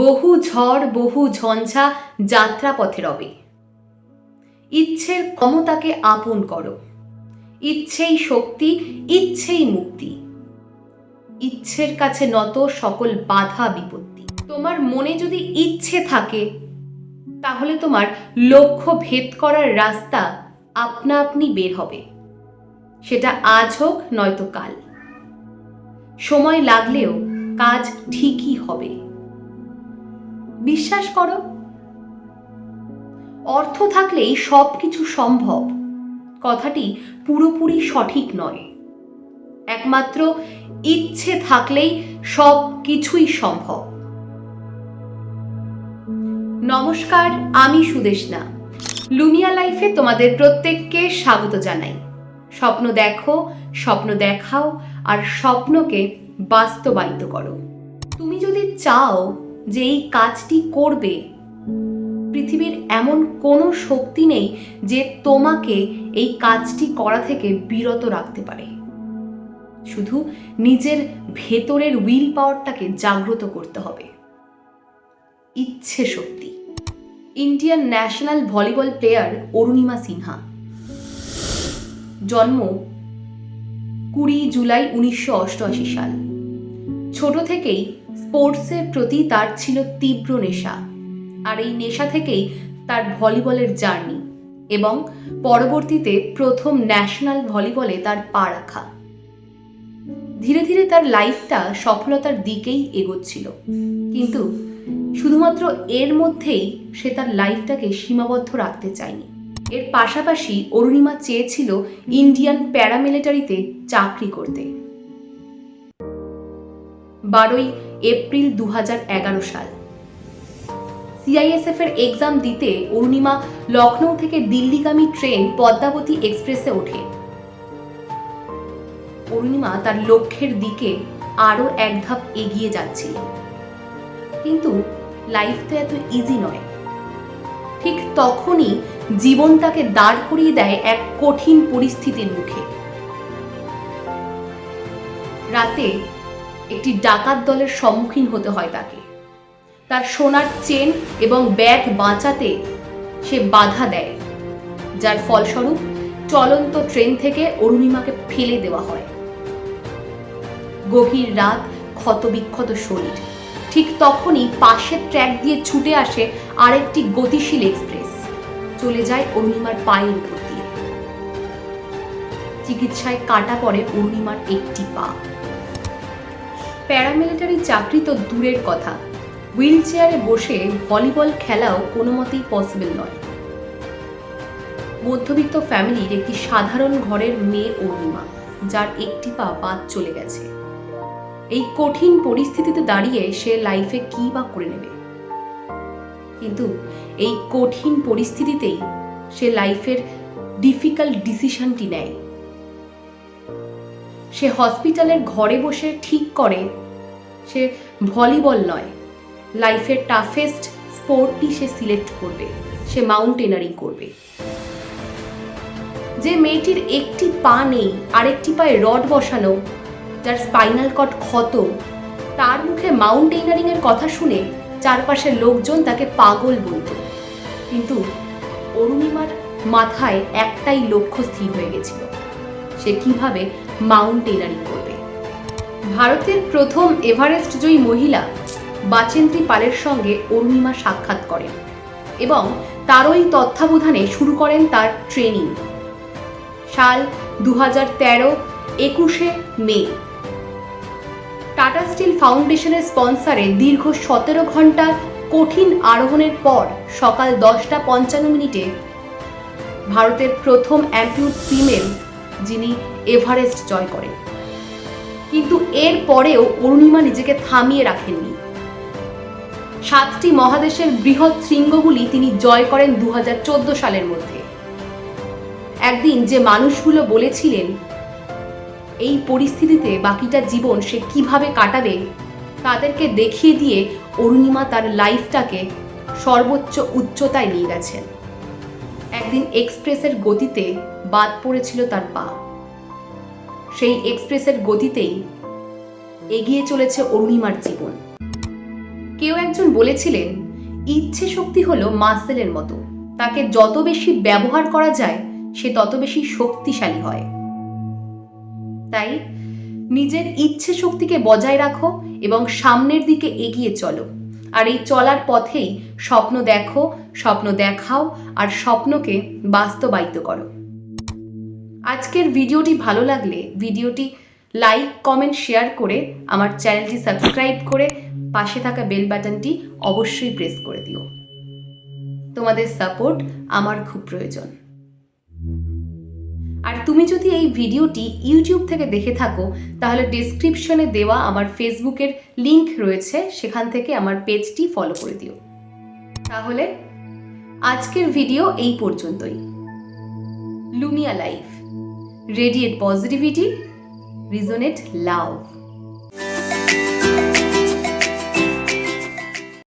বহু ঝড় বহু ঝঞ্ঝা যাত্রাপথে রবে। ইচ্ছের ক্ষমতাকে আপন করো। ইচ্ছেই শক্তি, ইচ্ছেই মুক্তি। ইচ্ছের কাছে নত সকল বাধা বিপত্তি। তোমার মনে যদি ইচ্ছে থাকে তাহলে তোমার লক্ষ্য ভেদ করার রাস্তা আপনা আপনি বের হবে। সেটা আজ হোক নয়তো কাল। সময় লাগলেও কাজ ঠিকই হবে। বিশ্বাস করো, অর্থ থাকলেই সব কিছু সম্ভব কথাটি পুরোপুরি সঠিক নয়। একমাত্র ইচ্ছে থাকলেই সব কিছুই সম্ভব। নমস্কার, আমি সুদেশনা। লুমিয়া লাইফে তোমাদের প্রত্যেককে স্বাগত জানাই। স্বপ্ন দেখো, স্বপ্ন দেখাও, আর স্বপ্নকে বাস্তবায়িত করো। তুমি যদি চাও যে এই কাজটি করবে, পৃথিবীর এমন কোনো শক্তি নেই যে তোমাকে এই কাজটি করা থেকে বিরত রাখতে পারে। শুধু নিজের ভেতরের উইল পাওয়ারটাকে জাগ্রত করতে হবে। ইচ্ছে শক্তি। Indian national volleyball player Arunima Sinha. জন্ম 20 জুলাই 1988 সাল। ছোট থেকেই স্পোর্টসের প্রতি তার ছিল তীব্র নেশা, আর এই নেশা থেকেই তার ভলিবলের জার্নি এবং পরবর্তীতে প্রথম ন্যাশনাল ভলিবলে তার পা রাখা। ধীরে ধীরে তার লাইফটা সফলতার দিকেই এগোচ্ছিল, কিন্তু শুধুমাত্র এর মধ্যেই সে তার লাইফটাকে সীমাবদ্ধ রাখতে চায়নি। এর পাশাপাশি অরুণিমা চেয়েছিল ইন্ডিয়ান প্যারামিলিটারিতে চাকরি করতে। 12 এপ্রিল 2011 সাল। সিআইএসএফ এর এক্সাম দিতে অরুণিমা লখনৌ থেকে দিল্লিগামী ট্রেন পদ্মাবতী এক্সপ্রেসে ওঠে। অরুণিমা তার লক্ষ্যের দিকে আরো এক ধাপ এগিয়ে যাচ্ছিল, কিন্তু লাইফ তো এত ইজি নয়। ঠিক তখনই জীবন তাকে দাঁড় করিয়ে দেয় এক কঠিন পরিস্থিতির মুখে। রাতে একটি ডাকাত দলের সম্মুখীন হতে হয় তাকে। তার সোনার চেন এবং ব্যাগ বাঁচাতে সে বাধা দেয়, যার ফলস্বরূপ চলন্ত ট্রেন থেকে অরুণিমাকে ফেলে দেওয়া হয়। গভীর রাত, ক্ষতবিক্ষত শরীর। ঠিক তখনই পাশের ট্র্যাক দিয়ে ছুটে আসে আরেকটি গতিশীল এক্সপ্রেস, চলে যায় অরুণিমার পায়ের উপর দিয়ে। চিকিৎসায় কাটা পড়ে অরুণিমার একটি পা। প্যারামিলিটারি চাকরি তো দূরের কথা, হুইল চেয়ারে বসে ভলিবল খেলাও কোনো মতেই পসিবল নয়। মধ্যবিত্ত ফ্যামিলির একটি সাধারণ ঘরের মেয়ে অরুণিমা, যার একটি পা বাদ চলে গেছে। এই কঠিন পরিস্থিতিতে দাঁড়িয়ে সে লাইফে কি বা করে নেবে, কিন্তু এই কঠিন পরিস্থিতিতেই সে লাইফের ডিফিকাল্ট ডিসিশনটি নেয়। সে হসপিটালের ঘরে বসে ঠিক করে সে ভলিবল নয়, লাইফের টাফেস্ট স্পোর্টটি সে সিলেক্ট করবে। সে মাউন্টেনারিং করবে। যে মেয়েটির একটি পা নেই, আরেকটি পায়ে রড বসানো, যার স্পাইনাল কর্ড ক্ষত, তার মুখে মাউন্টেনারিং এর কথা শুনে চারপাশের লোকজন তাকে পাগল বলত। কিন্তু অরুণিমার মাথায় একটাই লক্ষ্য স্থির হয়ে গেছিল, সে কিভাবে মাউন্টেনারিং করবে। ভারতের প্রথম এভারেস্ট জয়ী মহিলা বাচেন্দ্রী পালের সঙ্গে অরুণিমা সাক্ষাৎ করেন এবং তারই তত্ত্বাবধানে শুরু করেন তার ট্রেনিং। সাল 2013, 21শে মে। টাটা স্টিল ফাউন্ডেশনের স্পন্সরে দীর্ঘ 17 ঘন্টা কঠিন আরোহণের পর সকাল 10:55 ভারতের প্রথম অ্যাম্পিউট ফিমেল যিনি এভারেস্ট জয় করেন। কিন্তু এর পরেও অরুণিমা নিজেকে থামিয়ে রাখেননি। 7টি মহাদেশের বৃহৎ শৃঙ্গগুলি তিনি জয় করেন 2014 সালের মধ্যে। একদিন যে মানুষগুলো বলেছিলেন এই পরিস্থিতিতে বাকিটা জীবন সে কিভাবে কাটাবে, তাদেরকে দেখিয়ে দিয়ে অরুণিমা তার লাইফটাকে সর্বোচ্চ উচ্চতায় নিয়ে গেছেন। একদিন এক্সপ্রেসের গতিতে বাদ পড়েছিল তার পা। সেই এক্সপ্রেসের গতিতেই এগিয়ে চলেছে অরুণিমার জীবন। কেউ একজন বলেছিলেন, ইচ্ছে শক্তি হলো মাসেলের মতো, তাকে যত বেশি ব্যবহার করা যায় সে তত বেশি শক্তিশালী হয়। তাই নিজের ইচ্ছে শক্তিকে বজায় রাখো এবং সামনের দিকে এগিয়ে চলো। আর এই চলার পথেই স্বপ্ন দেখো, স্বপ্ন দেখাও, আর স্বপ্নকে বাস্তবায়িত করো। আজকের ভিডিওটি ভালো লাগলে ভিডিওটি লাইক, কমেন্ট, শেয়ার করে আমার চ্যানেলটি সাবস্ক্রাইব করে পাশে থাকা বেল বাটনটি অবশ্যই প্রেস করে দিও। তোমাদের সাপোর্ট আমার খুব প্রয়োজন। আর তুমি যদি এই ভিডিওটি ইউটিউব থেকে দেখে থাকো তাহলে ডেসক্রিপশনে দেওয়া আমার ফেসবুকের লিংক রয়েছে, সেখান থেকে আমার পেজটি ফলো করে দিও। তাহলে আজকের ভিডিও এই পর্যন্তই। লুমিয়া লাইফ, রেডিয়েট পজিটিভিটি, রিজোনেট লাভ।